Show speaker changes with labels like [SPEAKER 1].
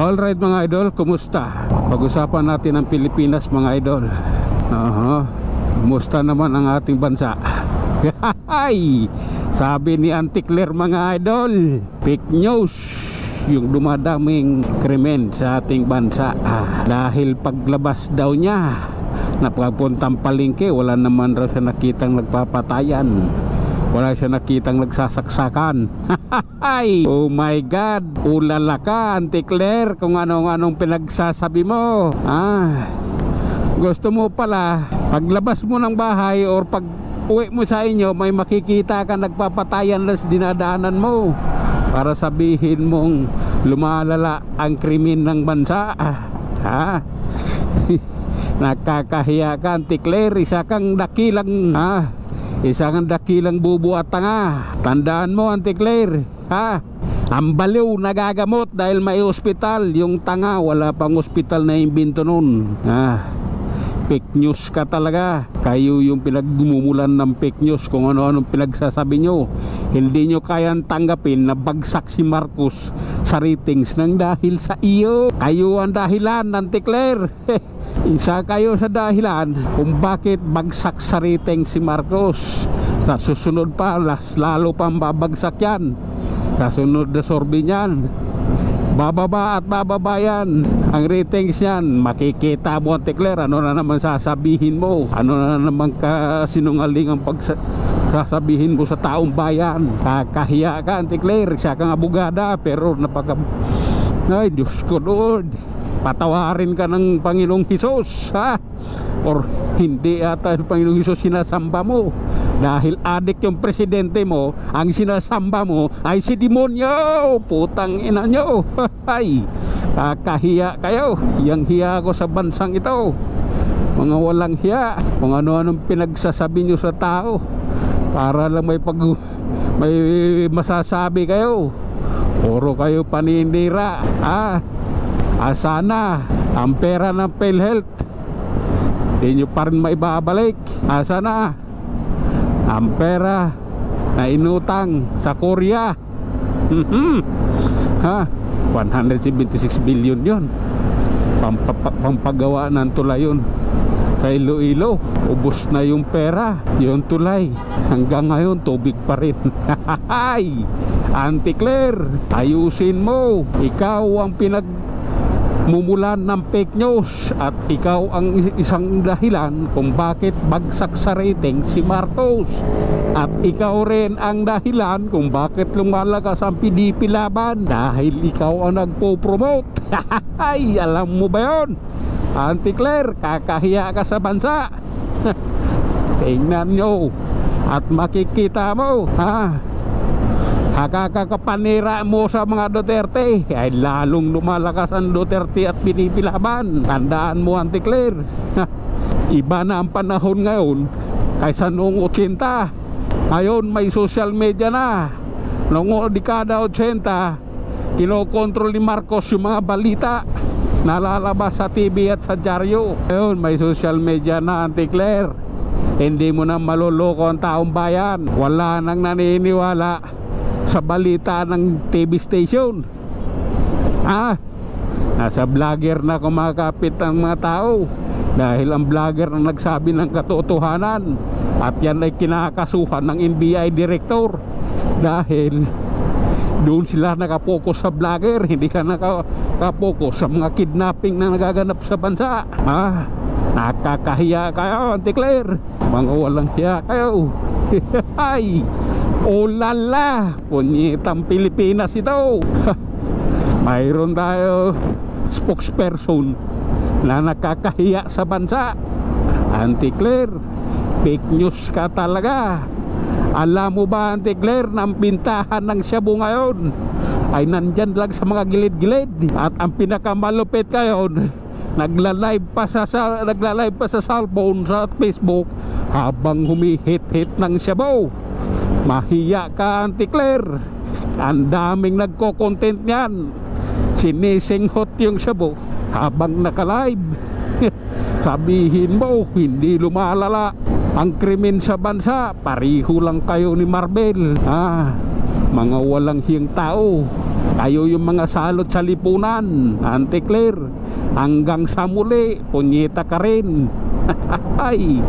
[SPEAKER 1] Alright mga idol, kumusta? Pag-usapan natin ang Pilipinas mga idol. Kumusta naman ang ating bansa? Sabi ni Auntie Claire mga idol, fake news yung dumadaming krimen sa ating bansa. Dahil paglabas daw niya na pagpuntang palengke, wala naman raw siya nakitang nagpapatayan, wala siya nakitang nagsasaksakan. Oh my God, ulala ka Auntie Claire kung anong pinagsasabi mo. Gusto mo pala paglabas mo ng bahay or pag uwi mo sa inyo, may makikita ka nagpapatayan na sa dinadaanan mo para sabihin mong lumalala ang krimen ng bansa. Nakakahiya ka Auntie Claire, isa kang dakilang bubo at tanga. Tandaan mo Auntie Claire, ang baliw nagagamot dahil may ospital, yung tanga wala pang ospital na imbento nun. Fake news ka talaga. Kayo yung pinaggumumulan ng fake news, kung ano-anong pinagsasabi nyo. Hindi nyo kayang tanggapin na bagsak si Marcos sa ratings ng dahil sa iyo. Kayo ang dahilan Auntie Claire. Isa kayo sa dahilan kung bakit bagsak sa ratings si Marcos. Sa susunod pa, lalo pang babagsak yan. Sa sunod na sorbe niyan, bababa at bababa yan ang ratings yan. Makikita mo Auntie Claire, ano na naman sasabihin mo, ano na naman kasinungaling ang sasabihin mo sa taong bayan. Kakahiya ka Auntie Claire, siya kang abogada pero ay Diyos ko Lord, patawarin ka ng Panginoong Hesus, or hindi ata ang Panginoong Hesus sinasamba mo, dahil adik yung presidente mo, ang sinasamba mo ay si demonyo. Putang ina nyo. Kakahiya kayo. Hiyang hiya ako sa bansang ito, mga walang hiya. Kung ano-anong pinagsasabi nyo sa tao para lang may masasabi kayo. Puro kayo paninira. Asana ang pera ng PhilHealth, hindi nyo pa rin maibabalik. Asana ang pera na inutang sa Korea? 176 billion yun, pampagawa ng tulay yun sa Iloilo. Ubos na yung pera, yung tulay hanggang ngayon tubig pa rin. Auntie Claire, ayusin mo. Ikaw ang mumulan ng fake news at ikaw ang isang dahilan kung bakit bagsak sa rating si Marcos, at ikaw rin ang dahilan kung bakit lumalakas ang PDP laban dahil ikaw ang nagpo-promote. Alam mo ba yun Auntie Claire? Kakahiya ka sa bansa. Tingnan nyo at makikita mo, kakakapanira mo sa mga Duterte ay lalong lumalakas ang Duterte at pinipilaban. Tandaan mo Auntie Claire, iba na ang panahon ngayon kaysa noong 80. Ngayon may social media na. Noong dekada 80, kinokontrol ni Marcos yung mga balita nalalabas sa TV at sa dyaryo. Ngayon may social media na Auntie Claire, hindi mo na maloloko ang taong bayan. Wala nang naniniwala sa balita ng TV station. Nasa vlogger na kumakapit ang mga tao dahil ang vlogger ang nagsabi ng katotohanan, at yan ay kinakasuhan ng NBI director dahil doon sila nakapokus sa vlogger, hindi ka nakapokus sa mga kidnapping na nagaganap sa bansa. Nakakahiya kayo Auntie Claire, mga walang hiya kayo. Oh lala, punyetang Pilipinas ito. Mayroon tayo spokesperson na nakakahiya sa bansa. Auntie Claire, fake news ka talaga. Alam mo ba Auntie Claire, ng pintahan ng Shabu ngayon ay nandyan lang sa mga gilid-gilid, at ang pinakamalupit ngayon, nagla-live pa sa cellphone sa Facebook habang humihit-hit ng Shabu. Mahiya ka Auntie Claire, ang daming nagko-content niyan, sinisinghot yung Shabu habang naka-live. Sabihin mo hindi lumalala ang krimen sa bansa, pariho lang kayo ni Marvel. Mga walang hiyang tao. Kayo yung mga salot sa lipunan, Auntie Claire. Hanggang sa muli, punyeta ka rin. Ay.